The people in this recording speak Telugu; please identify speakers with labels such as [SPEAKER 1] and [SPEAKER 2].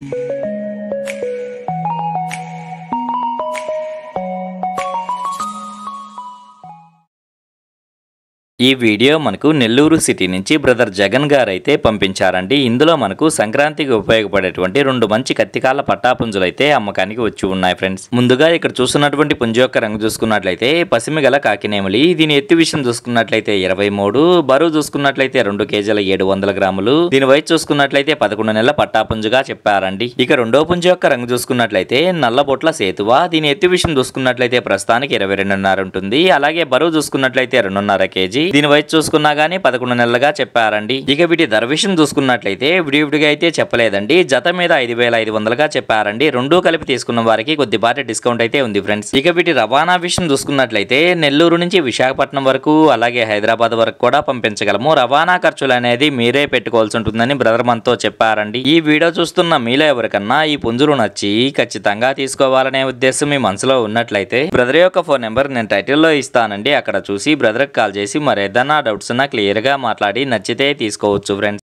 [SPEAKER 1] ఈ వీడియో మనకు నెల్లూరు సిటీ నుంచి బ్రదర్ జగన్ గారు అయితే పంపించారండి. ఇందులో మనకు సంక్రాంతికి ఉపయోగపడేటువంటి రెండు మంచి కత్తికాల పట్టాపుంజులు అయితే అమ్మకానికి వచ్చి ఉన్నాయి ఫ్రెండ్స్. ముందుగా ఇక్కడ చూస్తున్నటువంటి పుంజు యొక్క రంగు చూసుకున్నట్లయితే పసిమి గల కాకినేమలి. దీని ఎత్తు విషయం చూసుకున్నట్లయితే 23, బరువు చూసుకున్నట్లయితే 2 కేజీల 700 గ్రాములు. దీని వయసు చూసుకున్నట్లయితే 11 నెలల పట్టాపుంజుగా చెప్పారండి. ఇక రెండో పుంజు యొక్క రంగు చూసుకున్నట్లయితే నల్లబొట్ల సేతువ. దీని ఎత్తు విషయం చూసుకున్నట్లయితే ప్రస్తుతానికి 22.5 ఉంటుంది. అలాగే బరువు చూసుకున్నట్లయితే 2.5 కేజీ. దీని వయసు చూసుకున్నా గానీ 11 నెలలుగా చెప్పారండి. ఇక వీటి ధర విషయం చూసుకున్నట్లయితే విడివిడిగా అయితే చెప్పలేదండి. జత మీద 5,500గా చెప్పారండి. రెండూ కలిపి తీసుకున్న వారికి కొద్దిపాటి డిస్కౌంట్ అయితే ఉంది ఫ్రెండ్స్. ఇక వీటి రవాణా విషయం చూసుకున్నట్లయితే నెల్లూరు నుంచి విశాఖపట్నం వరకు అలాగే హైదరాబాద్ వరకు కూడా పంపించగలము. రవాణా ఖర్చులు అనేది మీరే పెట్టుకోవాల్సి ఉంటుందని బ్రదర్ మనతో చెప్పారండి. ఈ వీడియో చూస్తున్న మీలో ఎవరికన్నా ఈ పుంజులు నచ్చి ఖచ్చితంగా తీసుకోవాలనే ఉద్దేశం మీ మనసులో ఉన్నట్లయితే బ్రదర్ యొక్క ఫోన్ నెంబర్ నేను టైటిల్లో ఇస్తానండి. అక్కడ చూసి బ్రదర్కి కాల్ చేసి ఏదైనా డౌట్స్ ఉన్నా క్లియర్ గా మాట్లాడి నచ్చితే తీసుకోవచ్చు ఫ్రెండ్స్.